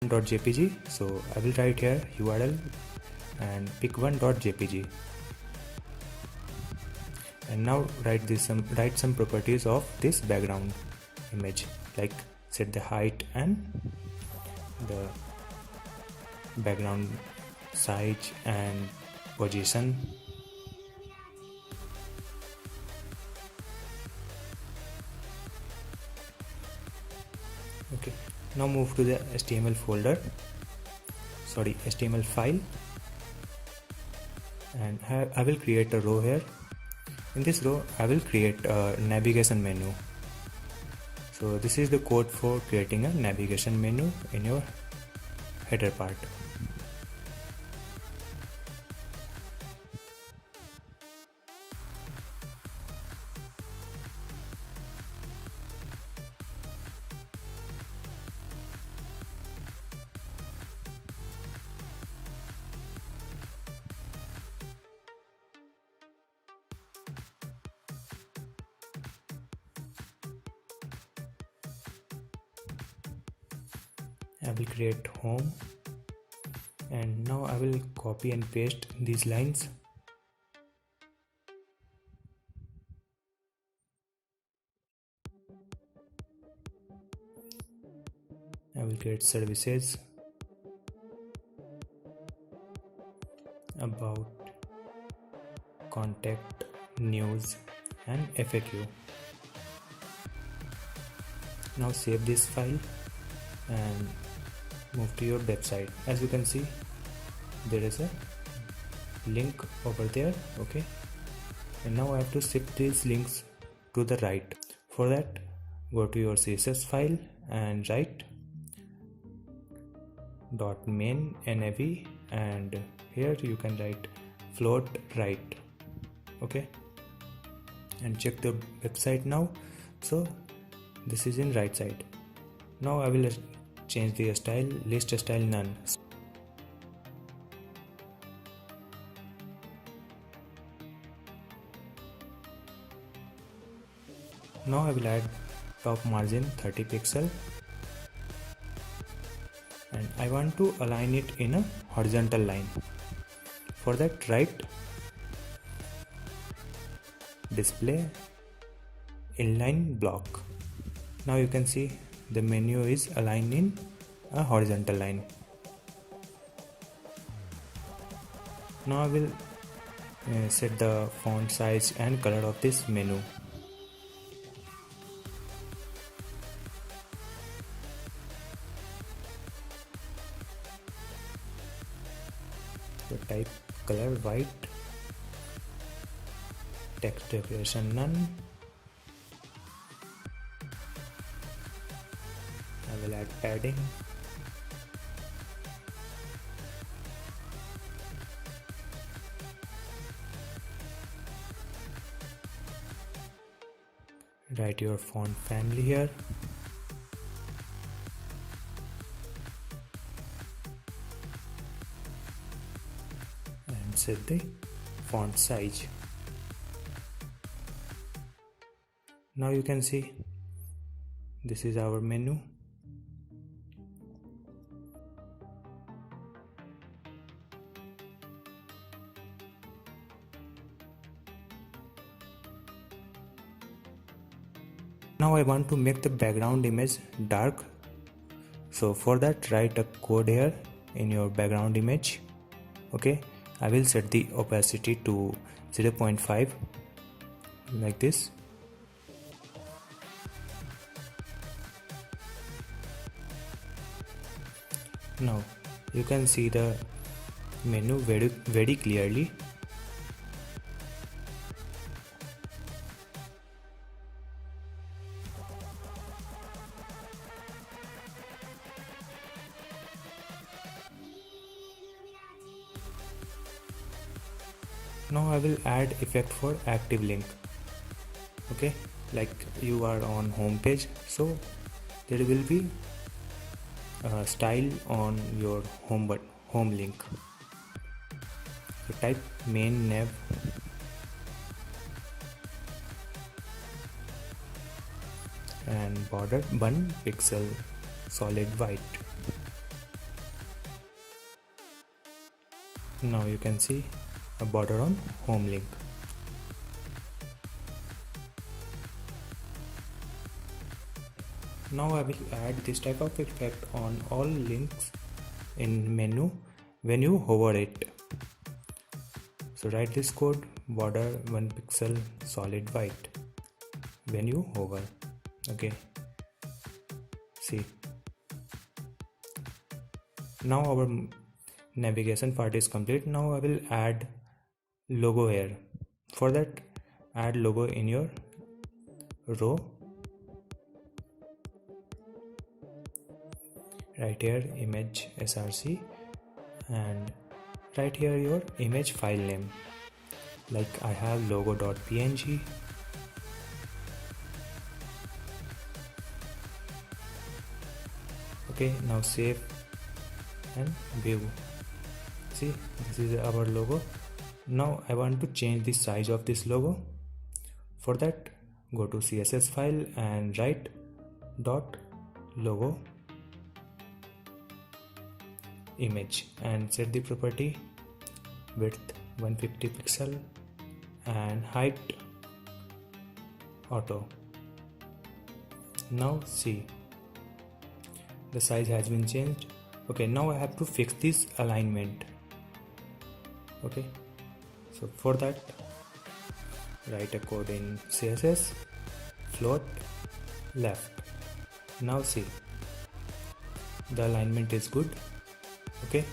.jpg. So I will write here URL and pick one.jpg, and now write some properties of this background image, like set the height and the background size and position. Okay, now move to the HTML file, and I will create a row here. In this row I will create a navigation menu. So this is the code for creating a navigation menu in your header part. I will create home, and now I will copy and paste these lines. I will create services, about, contact, news and FAQ. Now save this file and move to your website. As you can see, there is a link over there. Okay, and now I have to shift these links to the right. For that, go to your CSS file and write .main nav, and here you can write float right. Okay, and check the website now. So this is in right side. Now I will change the style, list style none. Now I will add top margin 30 pixel, and I want to align it in a horizontal line. For that, write display inline block. Now you can see the menu is aligned in a horizontal line. Now I will set the font size and color of this menu. So type color white, text decoration none. I will add padding. Write your font family here. And set the font size. Now you can see this is our menu. Now I want to make the background image dark. So for that, write a code here in your background image. Okay, I will set the opacity to 0.5 like this. Now you can see the menu very clearly. Now I will add effect for active link. Okay, like you are on home page, so there will be a style on your home link. So type main nav and border 1 pixel solid white. Now you can see a border on home link. Now I will add this type of effect on all links in menu when you hover it. So write this code, border 1 pixel solid white when you hover. Okay, see, now our navigation part is complete. Now I will add logo here. For that, add logo in your row. Right here image src and write here your image file name, like I have logo.png. Okay, now save and view. See, this is our logo. Now I want to change the size of this logo. For that, go to CSS file and write dot logo image and set the property width 150 pixel and height auto. Now see, the size has been changed. Okay, now I have to fix this alignment. Okay, so for that, write a code in CSS float left. Now see, the alignment is good. Okay,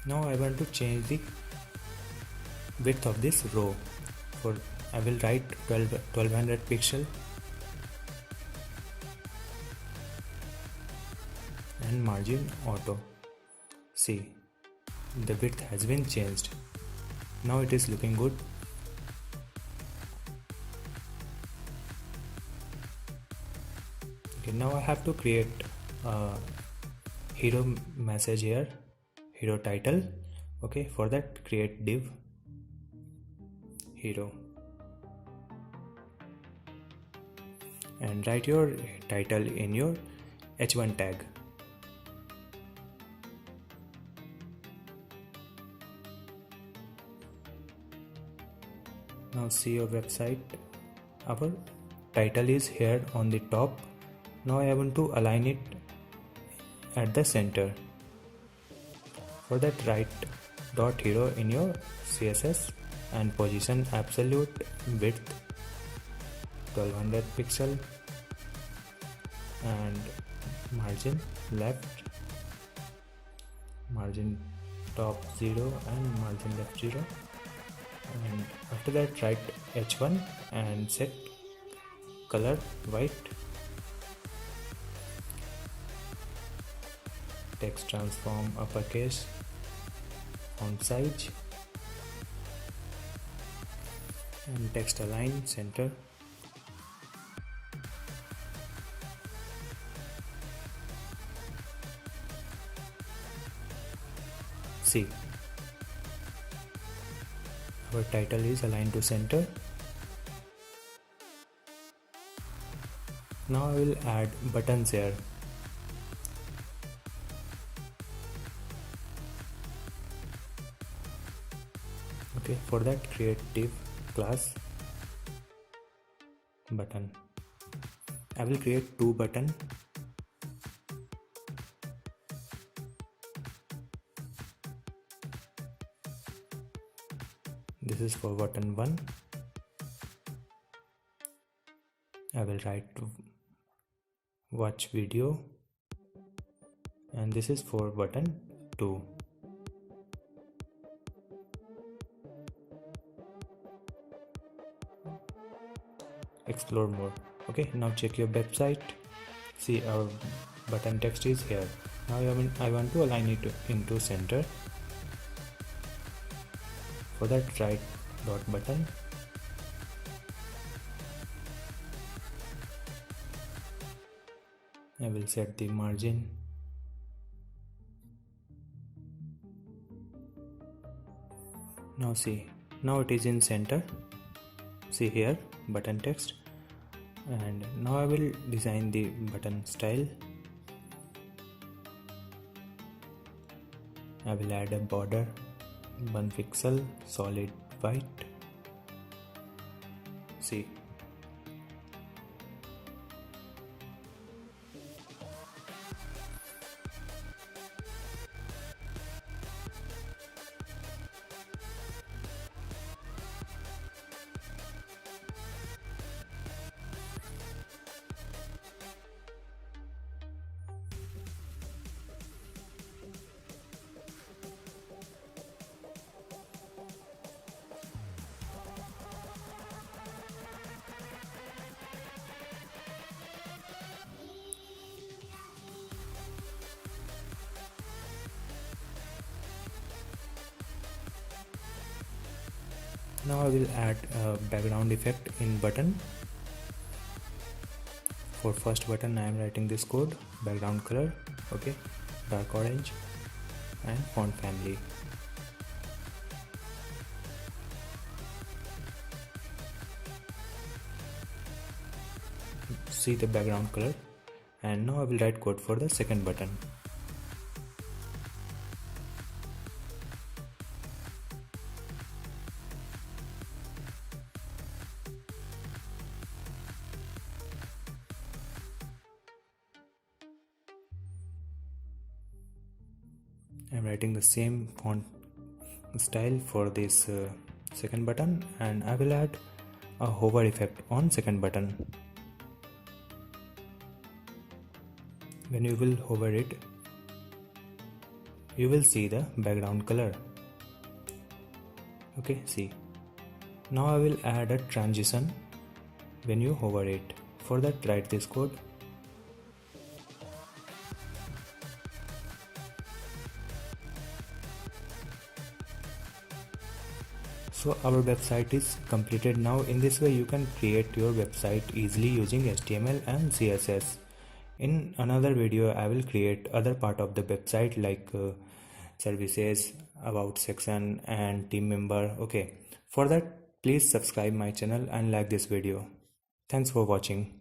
now I want to change the width of this row. For I will write 1200 pixel and margin auto. See, the width has been changed. Now it is looking good. Okay, now I have to create a hero message here, hero title. Okay, for that create div hero and write your title in your h1 tag. Now see your website. Our title is here on the top. Now I want to align it at the center. For that, write dot hero in your CSS and position absolute width 1200 pixel and margin left, margin top 0 and margin left 0, and after that write h1 and set color white, text transform uppercase, font size and text align center. See, our title is aligned to center. Now I will add buttons here. Okay, for that create div class button. I will create 2 buttons. This is for button 1. I will write watch video, and this is for button 2. Explore more. Okay, now check your website. See, our button text is here. Now I want to align it into center. For that, right dot button, I will set the margin. Now see, now it is in center. See here, button text. And now I will design the button style. I will add a border, 1 pixel, solid white. See, now I will add a background effect in button. For first button I am writing this code, background color, okay, dark orange, and font family. See the background color. And now I will write code for the second button. I'm writing the same font style for this second button, and I will add a hover effect on second button. When you will hover it, you will see the background color. Okay, see. Now I will add a transition when you hover it. For that, write this code. So our website is completed now. In this way you can create your website easily using HTML and CSS. In another video I will create other part of the website like services, about section, and team member. Okay, for that please subscribe my channel and like this video. Thanks for watching.